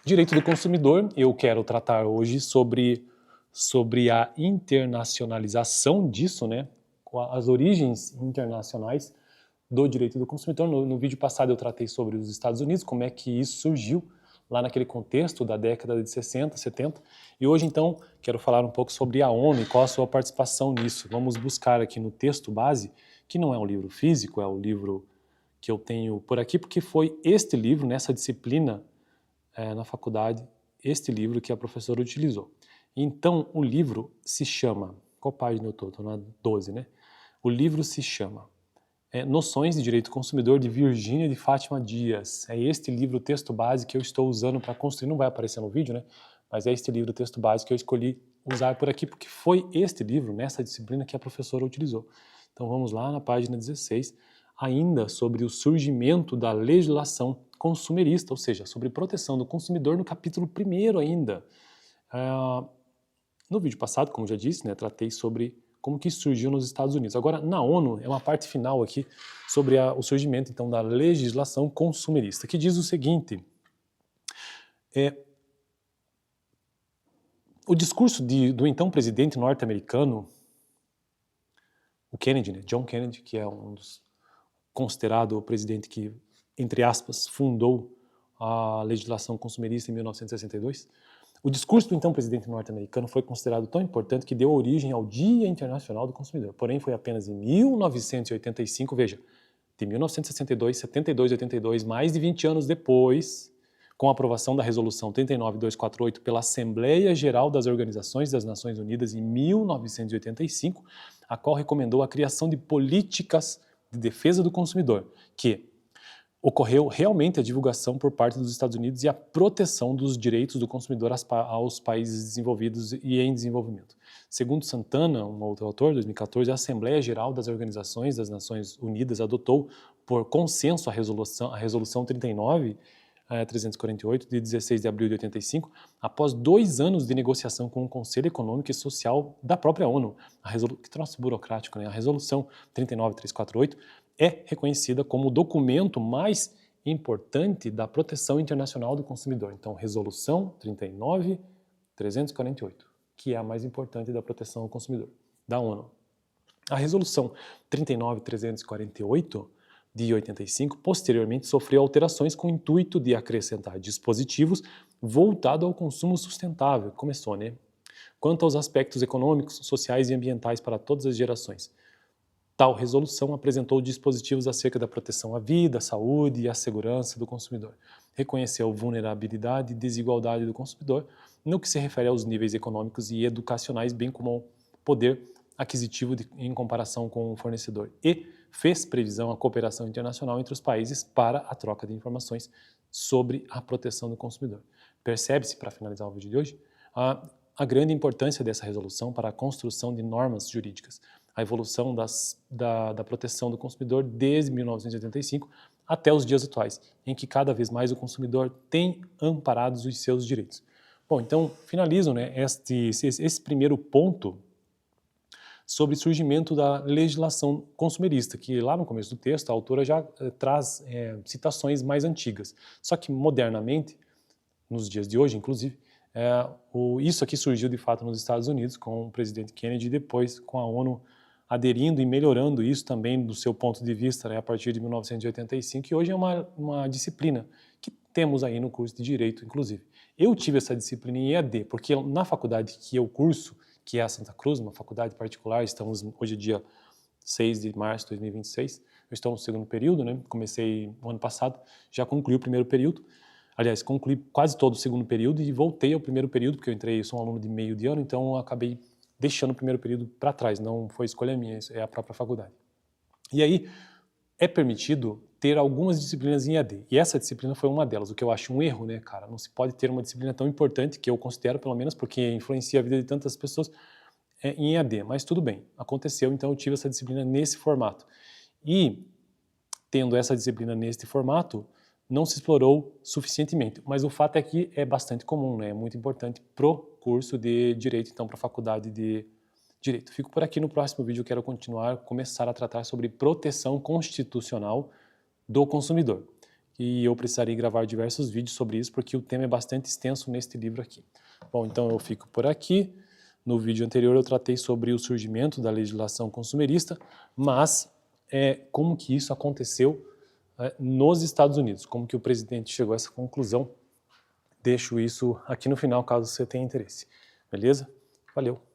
Direito do consumidor, eu quero tratar hoje sobre a internacionalização disso, né? As origens internacionais do direito do consumidor. No vídeo passado eu tratei sobre os Estados Unidos, como é que isso surgiu lá naquele contexto da década de 60, 70. E hoje, então, quero falar um pouco sobre a ONU e qual a sua participação nisso. Vamos buscar aqui no texto base, que não é um livro físico, é o livro que eu tenho por aqui, porque foi este livro, nessa disciplina na faculdade, este livro que a professora utilizou. Então, o livro se chama, qual página eu estou? Estou na 12, né? O livro se chama Noções de Direito Consumidor, de Virgínia de Fátima Dias. É este livro, texto base, que eu estou usando para construir, não vai aparecer no vídeo, né? Mas é este livro, texto base, que eu escolhi usar por aqui, porque foi este livro, nessa disciplina, que a professora utilizou. Então vamos lá na página 16, ainda sobre o surgimento da legislação consumerista, ou seja, sobre proteção do consumidor no capítulo 1º ainda. No vídeo passado, como já disse, né, tratei sobre como que surgiu nos Estados Unidos. Agora, na ONU, é uma parte final aqui sobre o surgimento, então, da legislação consumerista, que diz o seguinte: o discurso do então presidente norte-americano, o Kennedy, né, John Kennedy, que é considerado o presidente que, entre aspas, fundou a legislação consumerista em 1962, o discurso do então presidente norte-americano foi considerado tão importante que deu origem ao Dia Internacional do Consumidor. Porém, foi apenas em 1985, veja, de 1962, 72 e 82, mais de 20 anos depois, com a aprovação da Resolução 39248 pela Assembleia Geral das Organizações das Nações Unidas em 1985, a qual recomendou a criação de políticas de defesa do consumidor, que ocorreu realmente a divulgação por parte dos Estados Unidos e a proteção dos direitos do consumidor aos países desenvolvidos e em desenvolvimento. Segundo Santana, um outro autor, 2014, a Assembleia Geral das Organizações das Nações Unidas adotou por consenso a Resolução 348, de 16 de abril de 85, após 2 anos de negociação com o Conselho Econômico e Social da própria ONU. Que troço burocrático, né? A Resolução 39348 é reconhecida como o documento mais importante da proteção internacional do consumidor. Então, Resolução 39348, que é a mais importante da proteção ao consumidor, da ONU. A Resolução 39348, de 85, posteriormente sofreu alterações com o intuito de acrescentar dispositivos voltados ao consumo sustentável. Começou, né? Quanto aos aspectos econômicos, sociais e ambientais para todas as gerações. Tal resolução apresentou dispositivos acerca da proteção à vida, à saúde e à segurança do consumidor. Reconheceu vulnerabilidade e desigualdade do consumidor no que se refere aos níveis econômicos e educacionais, bem como ao poder aquisitivo em comparação com o fornecedor. E fez previsão à cooperação internacional entre os países para a troca de informações sobre a proteção do consumidor. Percebe-se, para finalizar o vídeo de hoje, a grande importância dessa resolução para a construção de normas jurídicas, a evolução da proteção do consumidor desde 1985 até os dias atuais, em que cada vez mais o consumidor tem amparados os seus direitos. Bom, então, finalizo, né, esse primeiro ponto sobre o surgimento da legislação consumerista, que lá no começo do texto a autora já traz citações mais antigas. Só que modernamente, nos dias de hoje, inclusive, isso aqui surgiu de fato nos Estados Unidos com o presidente Kennedy e depois com a ONU aderindo e melhorando isso também do seu ponto de vista, né, a partir de 1985, e hoje é uma disciplina que temos aí no curso de Direito, inclusive. Eu tive essa disciplina em EAD, porque na faculdade que eu curso, que é a Santa Cruz, uma faculdade particular, estamos hoje dia 6 de março de 2026, eu estou no 2º período, né, comecei no ano passado, já concluí o 1º período, aliás, concluí quase todo o 2º período e voltei ao 1º período, porque eu sou um aluno de meio de ano, então eu acabei deixando o 1º período para trás, não foi escolha minha, é a própria faculdade. E aí, é permitido ter algumas disciplinas em EAD, e essa disciplina foi uma delas, o que eu acho um erro, né, cara? Não se pode ter uma disciplina tão importante, que eu considero, pelo menos, porque influencia a vida de tantas pessoas, em EAD, mas tudo bem, aconteceu, então eu tive essa disciplina nesse formato. E, tendo essa disciplina neste formato, não se explorou suficientemente, mas o fato é que é bastante comum, né? É muito importante pro curso de Direito, então para a faculdade de Direito. Fico por aqui, no próximo vídeo eu quero começar a tratar sobre proteção constitucional do consumidor. e eu precisarei gravar diversos vídeos sobre isso, porque o tema é bastante extenso neste livro aqui. Bom, então eu fico por aqui. No vídeo anterior eu tratei sobre o surgimento da legislação consumerista, mas como que isso aconteceu nos Estados Unidos, como que o presidente chegou a essa conclusão. Deixo isso aqui no final, caso você tenha interesse. Beleza? Valeu!